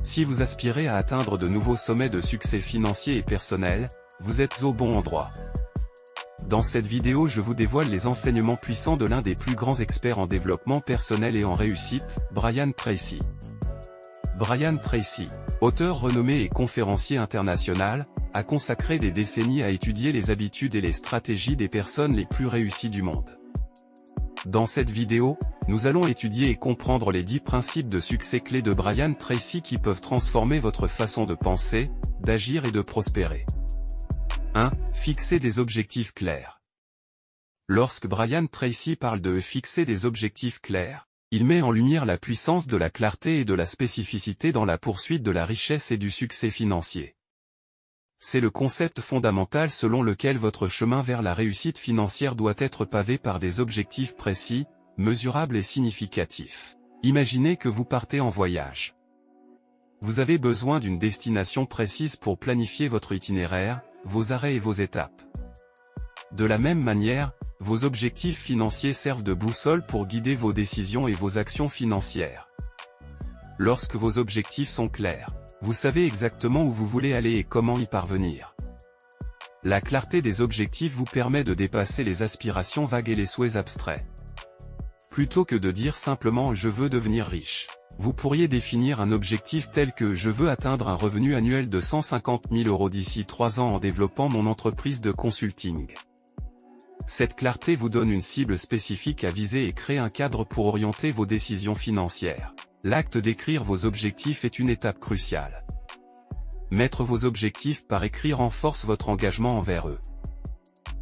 Si vous aspirez à atteindre de nouveaux sommets de succès financier et personnel, vous êtes au bon endroit. Dans cette vidéo, je vous dévoile les enseignements puissants de l'un des plus grands experts en développement personnel et en réussite, Brian Tracy. Brian Tracy, auteur renommé et conférencier international, a consacré des décennies à étudier les habitudes et les stratégies des personnes les plus réussies du monde. Dans cette vidéo, nous allons étudier et comprendre les 10 principes de succès clés de Brian Tracy qui peuvent transformer votre façon de penser, d'agir et de prospérer. 1. Fixer des objectifs clairs. Lorsque Brian Tracy parle de fixer des objectifs clairs, il met en lumière la puissance de la clarté et de la spécificité dans la poursuite de la richesse et du succès financier. C'est le concept fondamental selon lequel votre chemin vers la réussite financière doit être pavé par des objectifs précis, mesurables et significatifs. Imaginez que vous partez en voyage. Vous avez besoin d'une destination précise pour planifier votre itinéraire, vos arrêts et vos étapes. De la même manière, vos objectifs financiers servent de boussole pour guider vos décisions et vos actions financières. Lorsque vos objectifs sont clairs, vous savez exactement où vous voulez aller et comment y parvenir. La clarté des objectifs vous permet de dépasser les aspirations vagues et les souhaits abstraits. Plutôt que de dire simplement « je veux devenir riche », vous pourriez définir un objectif tel que « je veux atteindre un revenu annuel de 150 000 € d'ici 3 ans en développant mon entreprise de consulting ». Cette clarté vous donne une cible spécifique à viser et crée un cadre pour orienter vos décisions financières. L'acte d'écrire vos objectifs est une étape cruciale. Mettre vos objectifs par écrit renforce votre engagement envers eux.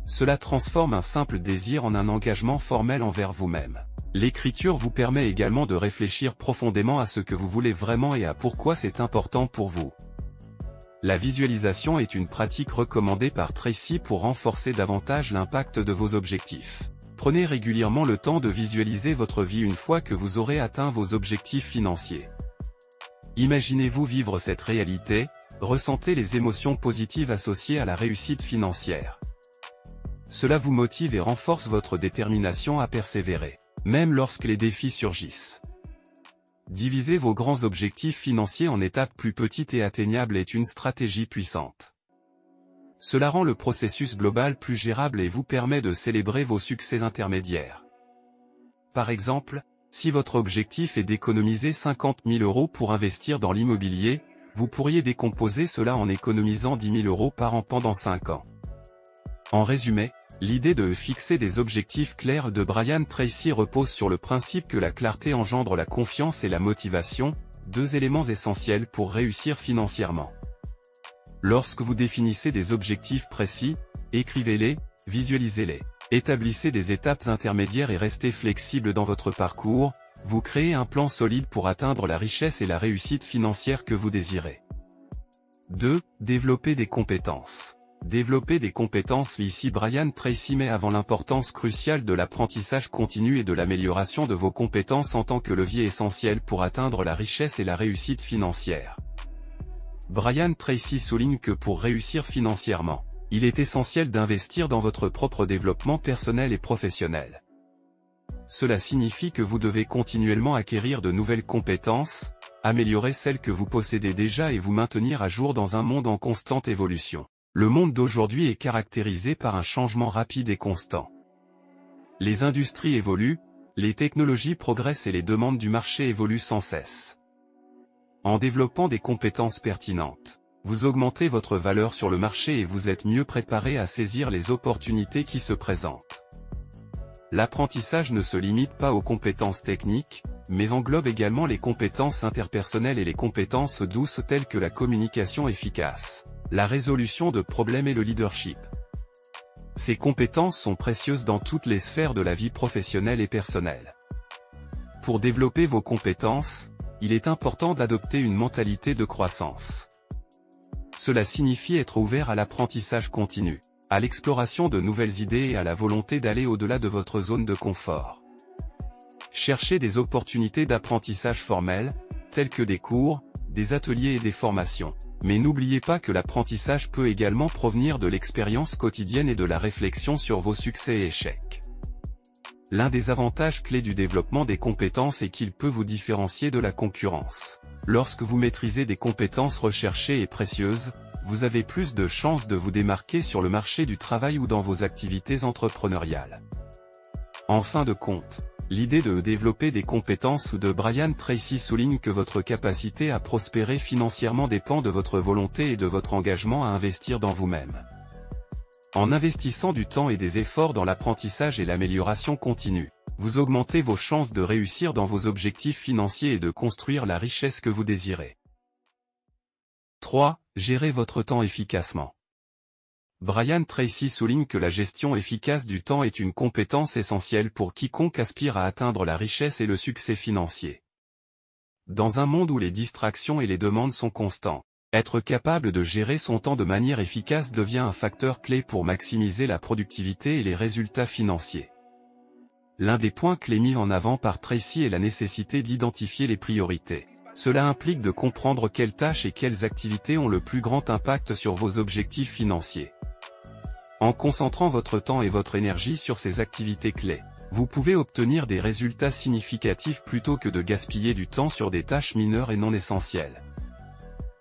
Cela transforme un simple désir en un engagement formel envers vous-même. L'écriture vous permet également de réfléchir profondément à ce que vous voulez vraiment et à pourquoi c'est important pour vous. La visualisation est une pratique recommandée par Tracy pour renforcer davantage l'impact de vos objectifs. Prenez régulièrement le temps de visualiser votre vie une fois que vous aurez atteint vos objectifs financiers. Imaginez-vous vivre cette réalité, ressentez les émotions positives associées à la réussite financière. Cela vous motive et renforce votre détermination à persévérer, même lorsque les défis surgissent. Diviser vos grands objectifs financiers en étapes plus petites et atteignables est une stratégie puissante. Cela rend le processus global plus gérable et vous permet de célébrer vos succès intermédiaires. Par exemple, si votre objectif est d'économiser 50 000 € pour investir dans l'immobilier, vous pourriez décomposer cela en économisant 10 000 € par an pendant 5 ans. En résumé, l'idée de fixer des objectifs clairs de Brian Tracy repose sur le principe que la clarté engendre la confiance et la motivation, 2 éléments essentiels pour réussir financièrement. Lorsque vous définissez des objectifs précis, écrivez-les, visualisez-les. Établissez des étapes intermédiaires et restez flexible dans votre parcours, vous créez un plan solide pour atteindre la richesse et la réussite financière que vous désirez. 2. Développer des compétences. Développer des compétences. Ici Brian Tracy met avant l'importance cruciale de l'apprentissage continu et de l'amélioration de vos compétences en tant que levier essentiel pour atteindre la richesse et la réussite financière. Brian Tracy souligne que pour réussir financièrement, il est essentiel d'investir dans votre propre développement personnel et professionnel. Cela signifie que vous devez continuellement acquérir de nouvelles compétences, améliorer celles que vous possédez déjà et vous maintenir à jour dans un monde en constante évolution. Le monde d'aujourd'hui est caractérisé par un changement rapide et constant. Les industries évoluent, les technologies progressent et les demandes du marché évoluent sans cesse. En développant des compétences pertinentes, vous augmentez votre valeur sur le marché et vous êtes mieux préparé à saisir les opportunités qui se présentent. L'apprentissage ne se limite pas aux compétences techniques, mais englobe également les compétences interpersonnelles et les compétences douces telles que la communication efficace, la résolution de problèmes et le leadership. Ces compétences sont précieuses dans toutes les sphères de la vie professionnelle et personnelle. Pour développer vos compétences, il est important d'adopter une mentalité de croissance. Cela signifie être ouvert à l'apprentissage continu, à l'exploration de nouvelles idées et à la volonté d'aller au-delà de votre zone de confort. Cherchez des opportunités d'apprentissage formel, telles que des cours, des ateliers et des formations. Mais n'oubliez pas que l'apprentissage peut également provenir de l'expérience quotidienne et de la réflexion sur vos succès et échecs. L'un des avantages clés du développement des compétences est qu'il peut vous différencier de la concurrence. Lorsque vous maîtrisez des compétences recherchées et précieuses, vous avez plus de chances de vous démarquer sur le marché du travail ou dans vos activités entrepreneuriales. En fin de compte, l'idée de développer des compétences de Brian Tracy souligne que votre capacité à prospérer financièrement dépend de votre volonté et de votre engagement à investir dans vous-même. En investissant du temps et des efforts dans l'apprentissage et l'amélioration continue, vous augmentez vos chances de réussir dans vos objectifs financiers et de construire la richesse que vous désirez. 3. Gérez votre temps efficacement. Brian Tracy souligne que la gestion efficace du temps est une compétence essentielle pour quiconque aspire à atteindre la richesse et le succès financier. Dans un monde où les distractions et les demandes sont constants, être capable de gérer son temps de manière efficace devient un facteur clé pour maximiser la productivité et les résultats financiers. L'un des points clés mis en avant par Tracy est la nécessité d'identifier les priorités. Cela implique de comprendre quelles tâches et quelles activités ont le plus grand impact sur vos objectifs financiers. En concentrant votre temps et votre énergie sur ces activités clés, vous pouvez obtenir des résultats significatifs plutôt que de gaspiller du temps sur des tâches mineures et non essentielles.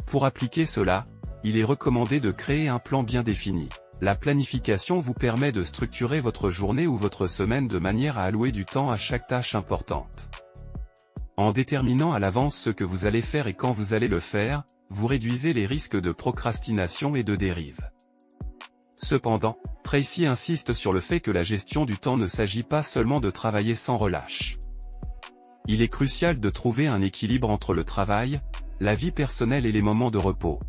Pour appliquer cela, il est recommandé de créer un plan bien défini. La planification vous permet de structurer votre journée ou votre semaine de manière à allouer du temps à chaque tâche importante. En déterminant à l'avance ce que vous allez faire et quand vous allez le faire, vous réduisez les risques de procrastination et de dérive. Cependant, Tracy insiste sur le fait que la gestion du temps ne s'agit pas seulement de travailler sans relâche. Il est crucial de trouver un équilibre entre le travail, la vie personnelle et les moments de repos.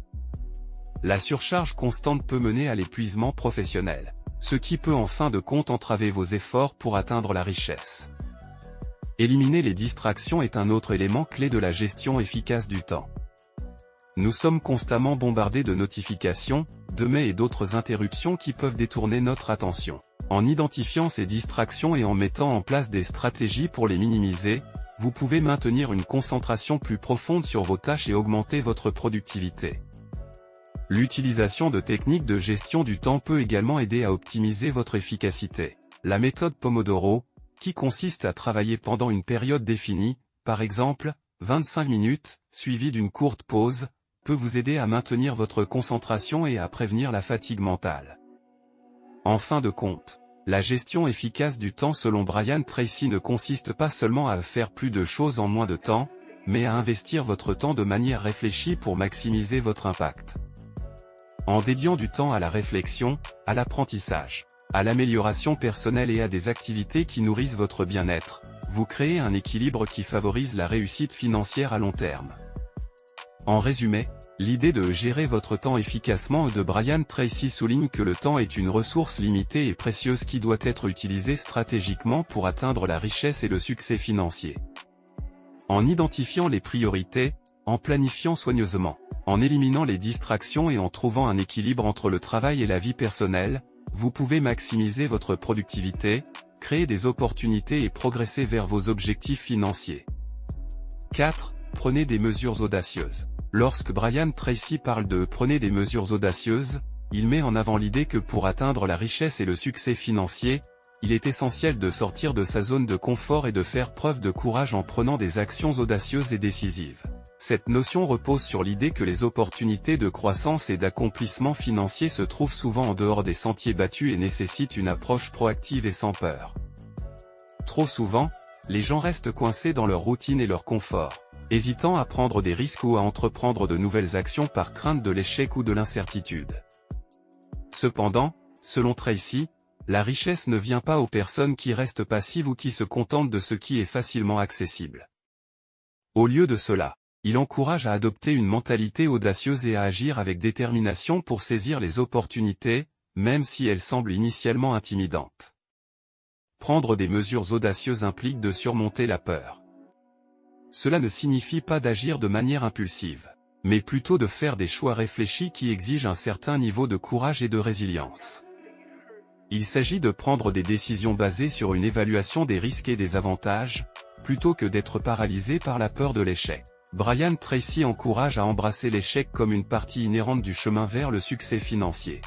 La surcharge constante peut mener à l'épuisement professionnel, ce qui peut en fin de compte entraver vos efforts pour atteindre la richesse. Éliminer les distractions est un autre élément clé de la gestion efficace du temps. Nous sommes constamment bombardés de notifications, de mails et d'autres interruptions qui peuvent détourner notre attention. En identifiant ces distractions et en mettant en place des stratégies pour les minimiser, vous pouvez maintenir une concentration plus profonde sur vos tâches et augmenter votre productivité. L'utilisation de techniques de gestion du temps peut également aider à optimiser votre efficacité. La méthode Pomodoro, qui consiste à travailler pendant une période définie, par exemple, 25 minutes, suivie d'une courte pause, peut vous aider à maintenir votre concentration et à prévenir la fatigue mentale. En fin de compte, la gestion efficace du temps selon Brian Tracy ne consiste pas seulement à faire plus de choses en moins de temps, mais à investir votre temps de manière réfléchie pour maximiser votre impact. En dédiant du temps à la réflexion, à l'apprentissage, à l'amélioration personnelle et à des activités qui nourrissent votre bien-être, vous créez un équilibre qui favorise la réussite financière à long terme. En résumé, l'idée de gérer votre temps efficacement de Brian Tracy souligne que le temps est une ressource limitée et précieuse qui doit être utilisée stratégiquement pour atteindre la richesse et le succès financier. En identifiant les priorités, en planifiant soigneusement, en éliminant les distractions et en trouvant un équilibre entre le travail et la vie personnelle, vous pouvez maximiser votre productivité, créer des opportunités et progresser vers vos objectifs financiers. 4. Prenez des mesures audacieuses. Lorsque Brian Tracy parle de « prenez des mesures audacieuses », il met en avant l'idée que pour atteindre la richesse et le succès financier, il est essentiel de sortir de sa zone de confort et de faire preuve de courage en prenant des actions audacieuses et décisives. Cette notion repose sur l'idée que les opportunités de croissance et d'accomplissement financier se trouvent souvent en dehors des sentiers battus et nécessitent une approche proactive et sans peur. Trop souvent, les gens restent coincés dans leur routine et leur confort, hésitant à prendre des risques ou à entreprendre de nouvelles actions par crainte de l'échec ou de l'incertitude. Cependant, selon Tracy, la richesse ne vient pas aux personnes qui restent passives ou qui se contentent de ce qui est facilement accessible. Au lieu de cela, il encourage à adopter une mentalité audacieuse et à agir avec détermination pour saisir les opportunités, même si elles semblent initialement intimidantes. Prendre des mesures audacieuses implique de surmonter la peur. Cela ne signifie pas d'agir de manière impulsive, mais plutôt de faire des choix réfléchis qui exigent un certain niveau de courage et de résilience. Il s'agit de prendre des décisions basées sur une évaluation des risques et des avantages, plutôt que d'être paralysé par la peur de l'échec. Brian Tracy encourage à embrasser l'échec comme une partie inhérente du chemin vers le succès financier.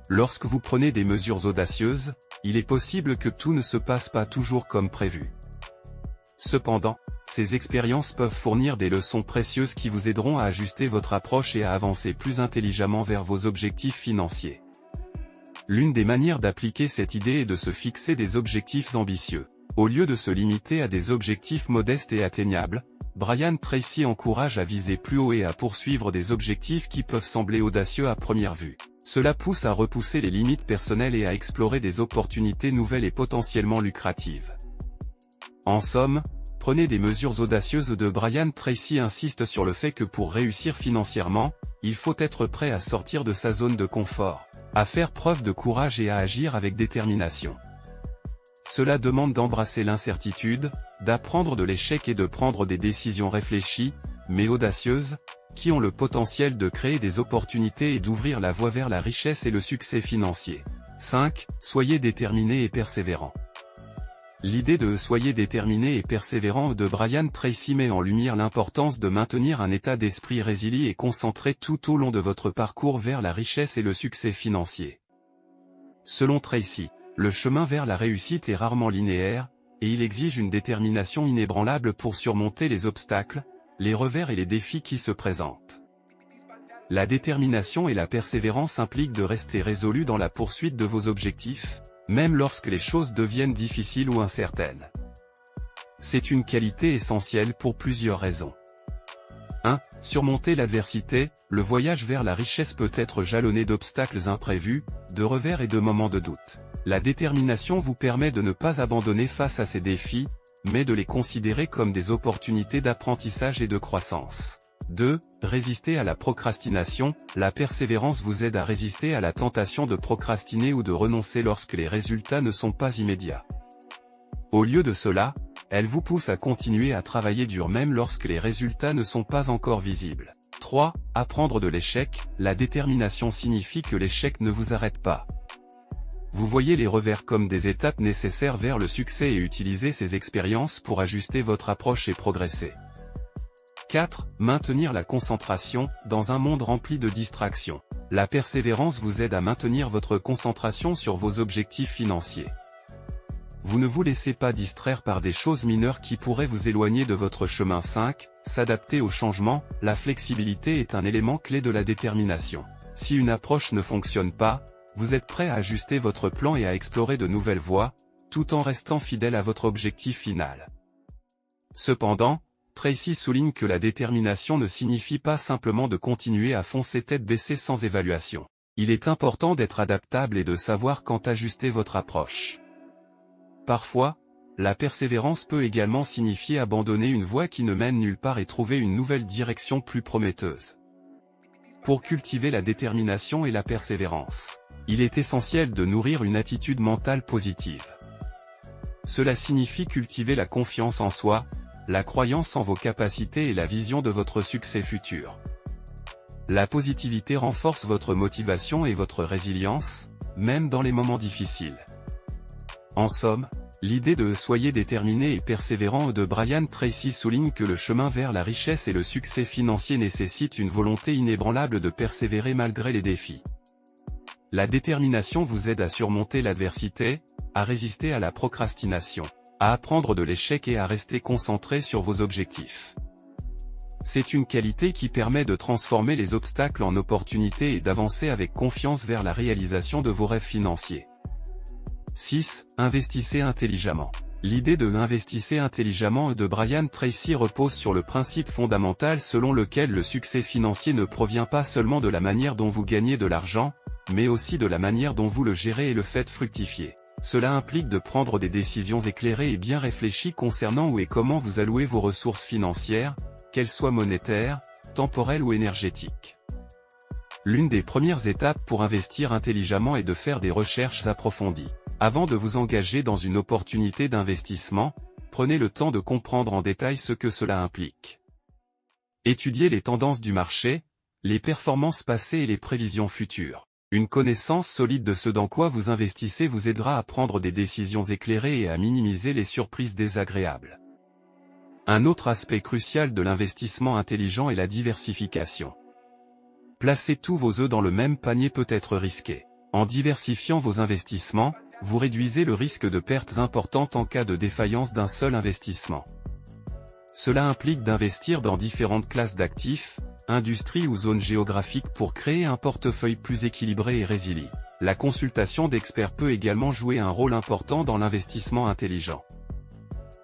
Lorsque vous prenez des mesures audacieuses, il est possible que tout ne se passe pas toujours comme prévu. Cependant, ces expériences peuvent fournir des leçons précieuses qui vous aideront à ajuster votre approche et à avancer plus intelligemment vers vos objectifs financiers. L'une des manières d'appliquer cette idée est de se fixer des objectifs ambitieux. Au lieu de se limiter à des objectifs modestes et atteignables, Brian Tracy encourage à viser plus haut et à poursuivre des objectifs qui peuvent sembler audacieux à première vue. Cela pousse à repousser les limites personnelles et à explorer des opportunités nouvelles et potentiellement lucratives. En somme, prenez des mesures audacieuses de Brian Tracy insiste sur le fait que pour réussir financièrement, il faut être prêt à sortir de sa zone de confort, à faire preuve de courage et à agir avec détermination. Cela demande d'embrasser l'incertitude, d'apprendre de l'échec et de prendre des décisions réfléchies, mais audacieuses, qui ont le potentiel de créer des opportunités et d'ouvrir la voie vers la richesse et le succès financier. 5. Soyez déterminé et persévérant. L'idée de « soyez déterminé et persévérant » de Brian Tracy met en lumière l'importance de maintenir un état d'esprit résilient et concentré tout au long de votre parcours vers la richesse et le succès financier. Selon Tracy, le chemin vers la réussite est rarement linéaire, et il exige une détermination inébranlable pour surmonter les obstacles, les revers et les défis qui se présentent. La détermination et la persévérance impliquent de rester résolu dans la poursuite de vos objectifs, même lorsque les choses deviennent difficiles ou incertaines. C'est une qualité essentielle pour plusieurs raisons. 1. Surmonter l'adversité. Le voyage vers la richesse peut être jalonné d'obstacles imprévus, de revers et de moments de doute. La détermination vous permet de ne pas abandonner face à ces défis, mais de les considérer comme des opportunités d'apprentissage et de croissance. 2. Résister à la procrastination. La persévérance vous aide à résister à la tentation de procrastiner ou de renoncer lorsque les résultats ne sont pas immédiats. Au lieu de cela, elle vous pousse à continuer à travailler dur même lorsque les résultats ne sont pas encore visibles. 3. Apprendre de l'échec. La détermination signifie que l'échec ne vous arrête pas. Vous voyez les revers comme des étapes nécessaires vers le succès et utilisez ces expériences pour ajuster votre approche et progresser. 4. Maintenir la concentration. Dans un monde rempli de distractions, la persévérance vous aide à maintenir votre concentration sur vos objectifs financiers. Vous ne vous laissez pas distraire par des choses mineures qui pourraient vous éloigner de votre chemin. 5. S'adapter au changement. La flexibilité est un élément clé de la détermination. Si une approche ne fonctionne pas, vous êtes prêt à ajuster votre plan et à explorer de nouvelles voies, tout en restant fidèle à votre objectif final. Cependant, Tracy souligne que la détermination ne signifie pas simplement de continuer à foncer tête baissée sans évaluation. Il est important d'être adaptable et de savoir quand ajuster votre approche. Parfois, la persévérance peut également signifier abandonner une voie qui ne mène nulle part et trouver une nouvelle direction plus prometteuse. Pour cultiver la détermination et la persévérance, il est essentiel de nourrir une attitude mentale positive. Cela signifie cultiver la confiance en soi, la croyance en vos capacités et la vision de votre succès futur. La positivité renforce votre motivation et votre résilience, même dans les moments difficiles. En somme, l'idée de « soyez déterminé et persévérant » de Brian Tracy souligne que le chemin vers la richesse et le succès financier nécessite une volonté inébranlable de persévérer malgré les défis. La détermination vous aide à surmonter l'adversité, à résister à la procrastination, à apprendre de l'échec et à rester concentré sur vos objectifs. C'est une qualité qui permet de transformer les obstacles en opportunités et d'avancer avec confiance vers la réalisation de vos rêves financiers. 6. Investissez intelligemment. L'idée de « investissez intelligemment » de Brian Tracy repose sur le principe fondamental selon lequel le succès financier ne provient pas seulement de la manière dont vous gagnez de l'argent, mais aussi de la manière dont vous le gérez et le faites fructifier. Cela implique de prendre des décisions éclairées et bien réfléchies concernant où et comment vous allouez vos ressources financières, qu'elles soient monétaires, temporelles ou énergétiques. L'une des premières étapes pour investir intelligemment est de faire des recherches approfondies. Avant de vous engager dans une opportunité d'investissement, prenez le temps de comprendre en détail ce que cela implique. Étudiez les tendances du marché, les performances passées et les prévisions futures. Une connaissance solide de ce dans quoi vous investissez vous aidera à prendre des décisions éclairées et à minimiser les surprises désagréables. Un autre aspect crucial de l'investissement intelligent est la diversification. Placer tous vos œufs dans le même panier peut être risqué. En diversifiant vos investissements, vous réduisez le risque de pertes importantes en cas de défaillance d'un seul investissement. Cela implique d'investir dans différentes classes d'actifs, industries ou zones géographiques pour créer un portefeuille plus équilibré et résilient. La consultation d'experts peut également jouer un rôle important dans l'investissement intelligent.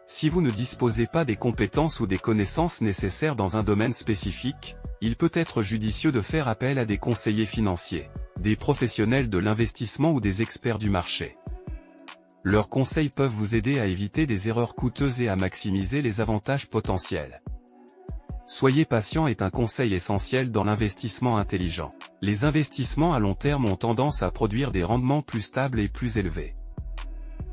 Si vous ne disposez pas des compétences ou des connaissances nécessaires dans un domaine spécifique, il peut être judicieux de faire appel à des conseillers financiers, des professionnels de l'investissement ou des experts du marché. Leurs conseils peuvent vous aider à éviter des erreurs coûteuses et à maximiser les avantages potentiels. Soyez patient est un conseil essentiel dans l'investissement intelligent. Les investissements à long terme ont tendance à produire des rendements plus stables et plus élevés.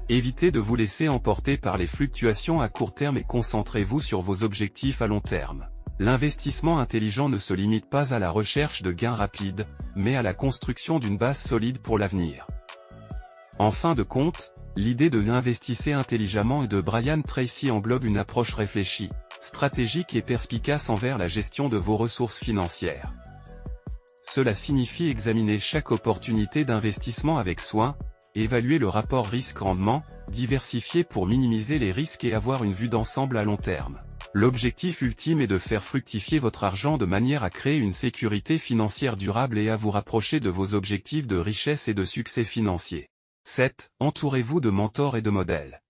Évitez de vous laisser emporter par les fluctuations à court terme et concentrez-vous sur vos objectifs à long terme. L'investissement intelligent ne se limite pas à la recherche de gains rapides, mais à la construction d'une base solide pour l'avenir. En fin de compte, l'idée de l'investisser intelligemment et de Brian Tracy englobe une approche réfléchie, stratégique et perspicace envers la gestion de vos ressources financières. Cela signifie examiner chaque opportunité d'investissement avec soin, évaluer le rapport risque-rendement, diversifier pour minimiser les risques et avoir une vue d'ensemble à long terme. L'objectif ultime est de faire fructifier votre argent de manière à créer une sécurité financière durable et à vous rapprocher de vos objectifs de richesse et de succès financier. 7. Entourez-vous de mentors et de modèles.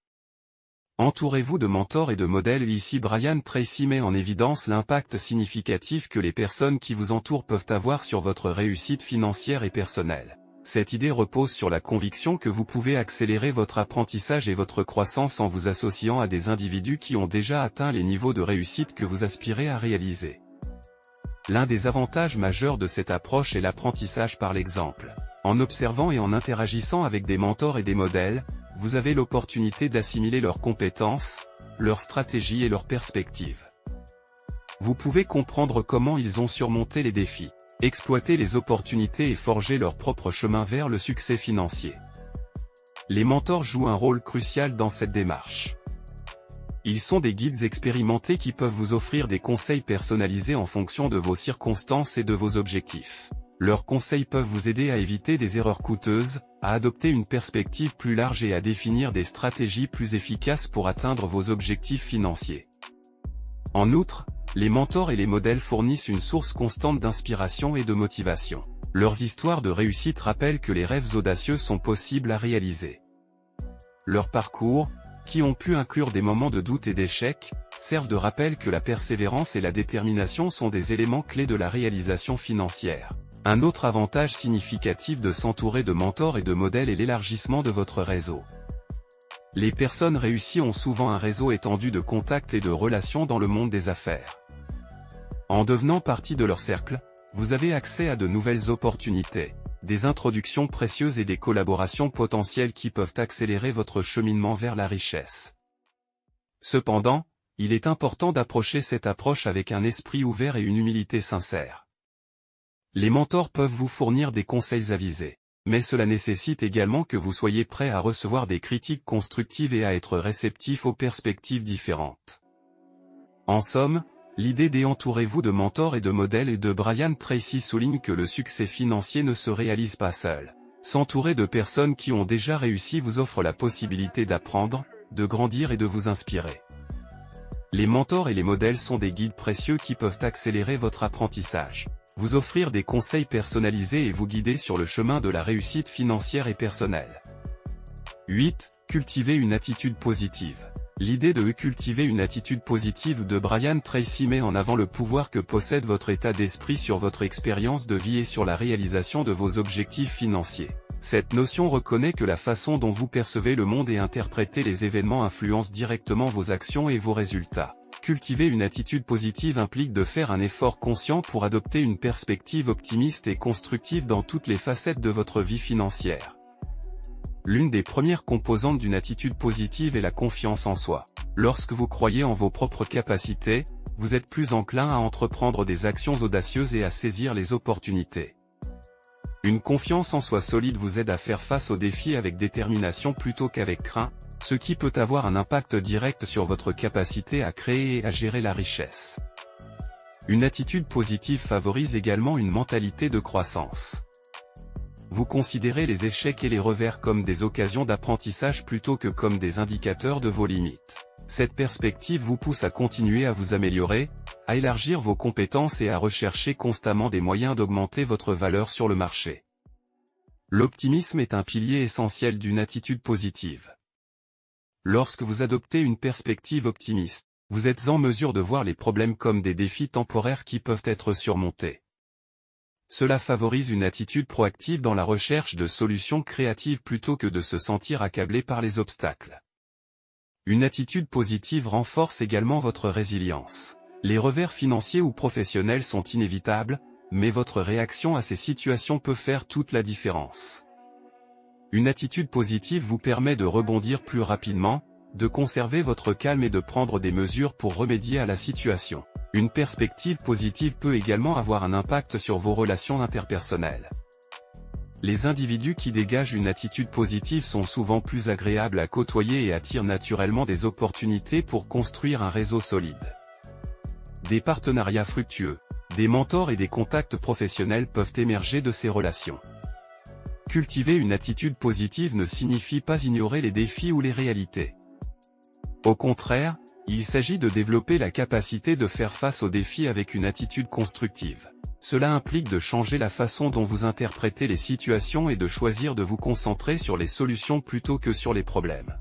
Entourez-vous de mentors et de modèles. Ici Brian Tracy met en évidence l'impact significatif que les personnes qui vous entourent peuvent avoir sur votre réussite financière et personnelle. Cette idée repose sur la conviction que vous pouvez accélérer votre apprentissage et votre croissance en vous associant à des individus qui ont déjà atteint les niveaux de réussite que vous aspirez à réaliser. L'un des avantages majeurs de cette approche est l'apprentissage par l'exemple. En observant et en interagissant avec des mentors et des modèles, vous avez l'opportunité d'assimiler leurs compétences, leurs stratégies et leurs perspectives. Vous pouvez comprendre comment ils ont surmonté les défis, exploiter les opportunités et forger leur propre chemin vers le succès financier. Les mentors jouent un rôle crucial dans cette démarche. Ils sont des guides expérimentés qui peuvent vous offrir des conseils personnalisés en fonction de vos circonstances et de vos objectifs. Leurs conseils peuvent vous aider à éviter des erreurs coûteuses, à adopter une perspective plus large et à définir des stratégies plus efficaces pour atteindre vos objectifs financiers. En outre, les mentors et les modèles fournissent une source constante d'inspiration et de motivation. Leurs histoires de réussite rappellent que les rêves audacieux sont possibles à réaliser. Leurs parcours, qui ont pu inclure des moments de doute et d'échec, servent de rappel que la persévérance et la détermination sont des éléments clés de la réalisation financière. Un autre avantage significatif de s'entourer de mentors et de modèles est l'élargissement de votre réseau. Les personnes réussies ont souvent un réseau étendu de contacts et de relations dans le monde des affaires. En devenant partie de leur cercle, vous avez accès à de nouvelles opportunités, des introductions précieuses et des collaborations potentielles qui peuvent accélérer votre cheminement vers la richesse. Cependant, il est important d'approcher cette approche avec un esprit ouvert et une humilité sincère. Les mentors peuvent vous fournir des conseils avisés, mais cela nécessite également que vous soyez prêt à recevoir des critiques constructives et à être réceptif aux perspectives différentes. En somme, l'idée d'entourez-vous de mentors et de modèles et de Brian Tracy souligne que le succès financier ne se réalise pas seul. S'entourer de personnes qui ont déjà réussi vous offre la possibilité d'apprendre, de grandir et de vous inspirer. Les mentors et les modèles sont des guides précieux qui peuvent accélérer votre apprentissage, vous offrir des conseils personnalisés et vous guider sur le chemin de la réussite financière et personnelle. 8. Cultivez une attitude positive. L'idée de cultiver une attitude positive de Brian Tracy met en avant le pouvoir que possède votre état d'esprit sur votre expérience de vie et sur la réalisation de vos objectifs financiers. Cette notion reconnaît que la façon dont vous percevez le monde et interprétez les événements influence directement vos actions et vos résultats. Cultiver une attitude positive implique de faire un effort conscient pour adopter une perspective optimiste et constructive dans toutes les facettes de votre vie financière. L'une des premières composantes d'une attitude positive est la confiance en soi. Lorsque vous croyez en vos propres capacités, vous êtes plus enclin à entreprendre des actions audacieuses et à saisir les opportunités. Une confiance en soi solide vous aide à faire face aux défis avec détermination plutôt qu'avec crainte, ce qui peut avoir un impact direct sur votre capacité à créer et à gérer la richesse. Une attitude positive favorise également une mentalité de croissance. Vous considérez les échecs et les revers comme des occasions d'apprentissage plutôt que comme des indicateurs de vos limites. Cette perspective vous pousse à continuer à vous améliorer, à élargir vos compétences et à rechercher constamment des moyens d'augmenter votre valeur sur le marché. L'optimisme est un pilier essentiel d'une attitude positive. Lorsque vous adoptez une perspective optimiste, vous êtes en mesure de voir les problèmes comme des défis temporaires qui peuvent être surmontés. Cela favorise une attitude proactive dans la recherche de solutions créatives plutôt que de se sentir accablé par les obstacles. Une attitude positive renforce également votre résilience. Les revers financiers ou professionnels sont inévitables, mais votre réaction à ces situations peut faire toute la différence. Une attitude positive vous permet de rebondir plus rapidement, de conserver votre calme et de prendre des mesures pour remédier à la situation. Une perspective positive peut également avoir un impact sur vos relations interpersonnelles. Les individus qui dégagent une attitude positive sont souvent plus agréables à côtoyer et attirent naturellement des opportunités pour construire un réseau solide. Des partenariats fructueux, des mentors et des contacts professionnels peuvent émerger de ces relations. Cultiver une attitude positive ne signifie pas ignorer les défis ou les réalités. Au contraire, il s'agit de développer la capacité de faire face aux défis avec une attitude constructive. Cela implique de changer la façon dont vous interprétez les situations et de choisir de vous concentrer sur les solutions plutôt que sur les problèmes.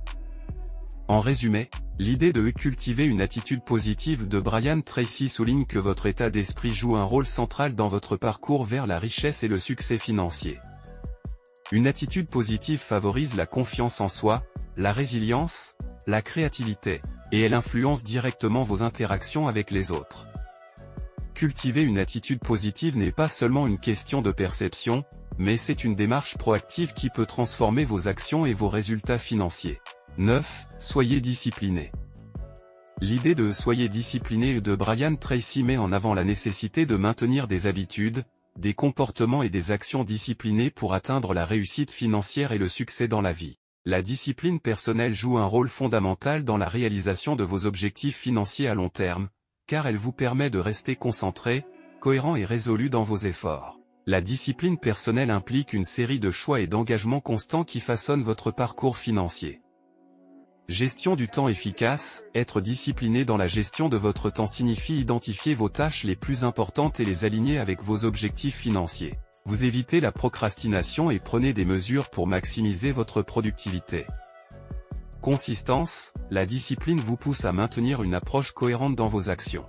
En résumé, l'idée de cultiver une attitude positive de Brian Tracy souligne que votre état d'esprit joue un rôle central dans votre parcours vers la richesse et le succès financier. Une attitude positive favorise la confiance en soi, la résilience, la créativité, et elle influence directement vos interactions avec les autres. Cultiver une attitude positive n'est pas seulement une question de perception, mais c'est une démarche proactive qui peut transformer vos actions et vos résultats financiers. 9. Soyez discipliné. L'idée de « soyez discipliné » de Brian Tracy met en avant la nécessité de maintenir des habitudes, des comportements et des actions disciplinées pour atteindre la réussite financière et le succès dans la vie. La discipline personnelle joue un rôle fondamental dans la réalisation de vos objectifs financiers à long terme, car elle vous permet de rester concentré, cohérent et résolu dans vos efforts. La discipline personnelle implique une série de choix et d'engagements constants qui façonnent votre parcours financier. Gestion du temps efficace. Être discipliné dans la gestion de votre temps signifie identifier vos tâches les plus importantes et les aligner avec vos objectifs financiers. Vous évitez la procrastination et prenez des mesures pour maximiser votre productivité. Consistance. La discipline vous pousse à maintenir une approche cohérente dans vos actions.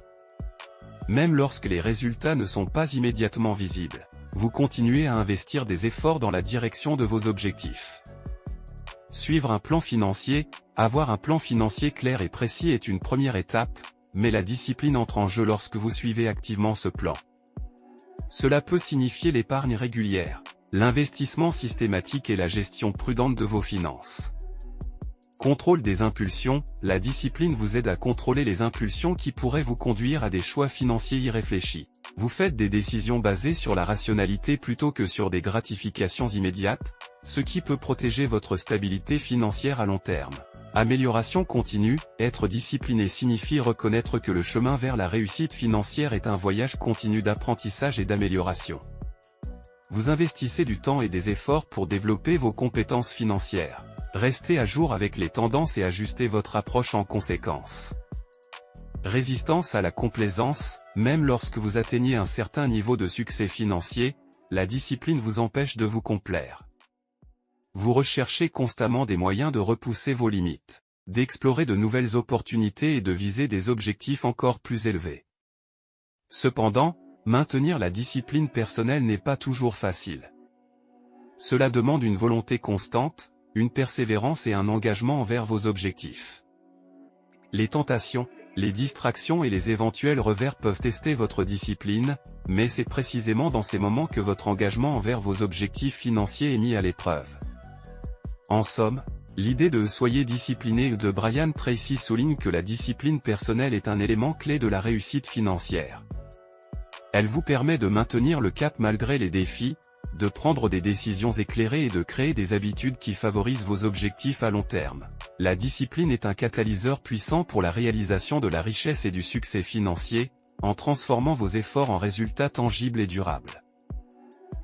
Même lorsque les résultats ne sont pas immédiatement visibles, vous continuez à investir des efforts dans la direction de vos objectifs. Suivre un plan financier. Avoir un plan financier clair et précis est une première étape, mais la discipline entre en jeu lorsque vous suivez activement ce plan. Cela peut signifier l'épargne régulière, l'investissement systématique et la gestion prudente de vos finances. Contrôle des impulsions. La discipline vous aide à contrôler les impulsions qui pourraient vous conduire à des choix financiers irréfléchis. Vous faites des décisions basées sur la rationalité plutôt que sur des gratifications immédiates, ce qui peut protéger votre stabilité financière à long terme. Amélioration continue. Être discipliné signifie reconnaître que le chemin vers la réussite financière est un voyage continu d'apprentissage et d'amélioration. Vous investissez du temps et des efforts pour développer vos compétences financières. Restez à jour avec les tendances et ajustez votre approche en conséquence. Résistance à la complaisance. Même lorsque vous atteignez un certain niveau de succès financier, la discipline vous empêche de vous complaire. Vous recherchez constamment des moyens de repousser vos limites, d'explorer de nouvelles opportunités et de viser des objectifs encore plus élevés. Cependant, maintenir la discipline personnelle n'est pas toujours facile. Cela demande une volonté constante, une persévérance et un engagement envers vos objectifs. Les tentations, les distractions et les éventuels revers peuvent tester votre discipline, mais c'est précisément dans ces moments que votre engagement envers vos objectifs financiers est mis à l'épreuve. En somme, l'idée de « soyez discipliné » de Brian Tracy souligne que la discipline personnelle est un élément clé de la réussite financière. Elle vous permet de maintenir le cap malgré les défis, de prendre des décisions éclairées et de créer des habitudes qui favorisent vos objectifs à long terme. La discipline est un catalyseur puissant pour la réalisation de la richesse et du succès financier, en transformant vos efforts en résultats tangibles et durables.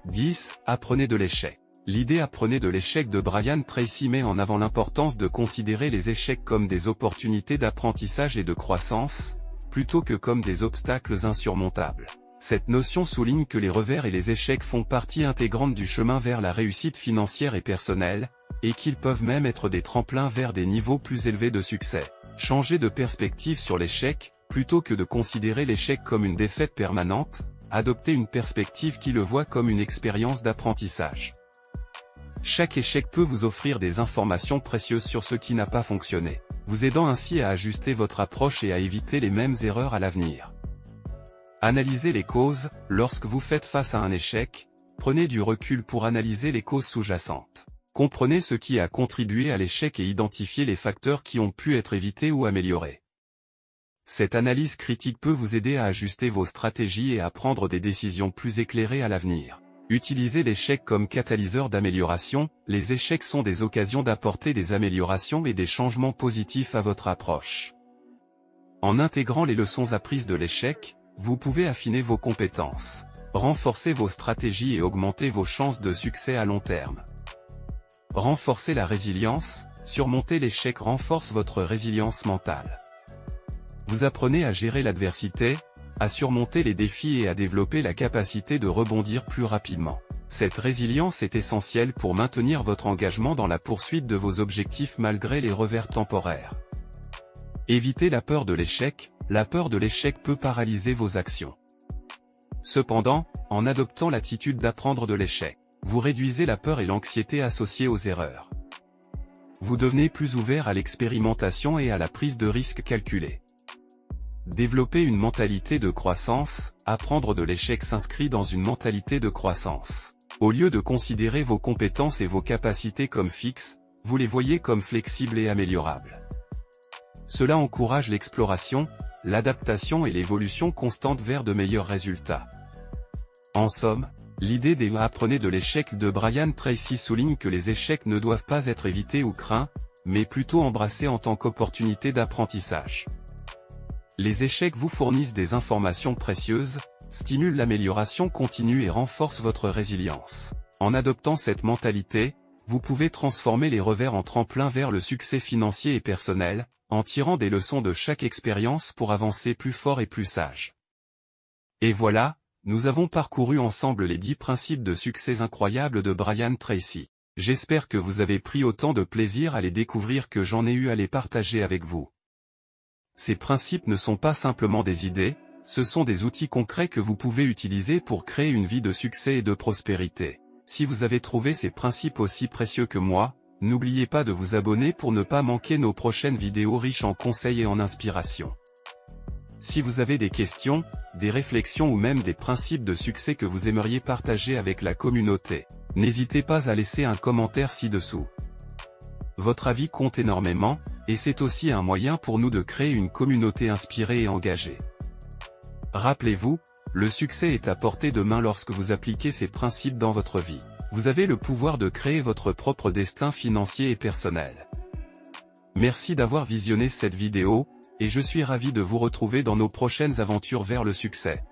10. Apprenez de l'échec. L'idée Apprenez de l'échec de Brian Tracy met en avant l'importance de considérer les échecs comme des opportunités d'apprentissage et de croissance, plutôt que comme des obstacles insurmontables. Cette notion souligne que les revers et les échecs font partie intégrante du chemin vers la réussite financière et personnelle, et qu'ils peuvent même être des tremplins vers des niveaux plus élevés de succès. Changez de perspective sur l'échec, plutôt que de considérer l'échec comme une défaite permanente, adoptez une perspective qui le voit comme une expérience d'apprentissage. Chaque échec peut vous offrir des informations précieuses sur ce qui n'a pas fonctionné, vous aidant ainsi à ajuster votre approche et à éviter les mêmes erreurs à l'avenir. Analysez les causes. Lorsque vous faites face à un échec, prenez du recul pour analyser les causes sous-jacentes. Comprenez ce qui a contribué à l'échec et identifiez les facteurs qui ont pu être évités ou améliorés. Cette analyse critique peut vous aider à ajuster vos stratégies et à prendre des décisions plus éclairées à l'avenir. Utilisez l'échec comme catalyseur d'amélioration. Les échecs sont des occasions d'apporter des améliorations et des changements positifs à votre approche. En intégrant les leçons apprises de l'échec, vous pouvez affiner vos compétences, renforcer vos stratégies et augmenter vos chances de succès à long terme. Renforcer la résilience. Surmonter l'échec renforce votre résilience mentale. Vous apprenez à gérer l'adversité, à surmonter les défis et à développer la capacité de rebondir plus rapidement. Cette résilience est essentielle pour maintenir votre engagement dans la poursuite de vos objectifs malgré les revers temporaires. Évitez la peur de l'échec. La peur de l'échec peut paralyser vos actions. Cependant, en adoptant l'attitude d'apprendre de l'échec, vous réduisez la peur et l'anxiété associées aux erreurs. Vous devenez plus ouvert à l'expérimentation et à la prise de risques calculés. Développer une mentalité de croissance. Apprendre de l'échec s'inscrit dans une mentalité de croissance. Au lieu de considérer vos compétences et vos capacités comme fixes, vous les voyez comme flexibles et améliorables. Cela encourage l'exploration, l'adaptation et l'évolution constante vers de meilleurs résultats. En somme, l'idée des Apprenez de l'échec de Brian Tracy souligne que les échecs ne doivent pas être évités ou craints, mais plutôt embrassés en tant qu'opportunité d'apprentissage. Les échecs vous fournissent des informations précieuses, stimulent l'amélioration continue et renforcent votre résilience. En adoptant cette mentalité, vous pouvez transformer les revers en tremplin vers le succès financier et personnel, en tirant des leçons de chaque expérience pour avancer plus fort et plus sage. Et voilà, nous avons parcouru ensemble les 10 principes de succès incroyables de Brian Tracy. J'espère que vous avez pris autant de plaisir à les découvrir que j'en ai eu à les partager avec vous. Ces principes ne sont pas simplement des idées, ce sont des outils concrets que vous pouvez utiliser pour créer une vie de succès et de prospérité. Si vous avez trouvé ces principes aussi précieux que moi, n'oubliez pas de vous abonner pour ne pas manquer nos prochaines vidéos riches en conseils et en inspiration. Si vous avez des questions, des réflexions ou même des principes de succès que vous aimeriez partager avec la communauté, n'hésitez pas à laisser un commentaire ci-dessous. Votre avis compte énormément, et c'est aussi un moyen pour nous de créer une communauté inspirée et engagée. Rappelez-vous, le succès est à portée de main lorsque vous appliquez ces principes dans votre vie. Vous avez le pouvoir de créer votre propre destin financier et personnel. Merci d'avoir visionné cette vidéo, et je suis ravi de vous retrouver dans nos prochaines aventures vers le succès.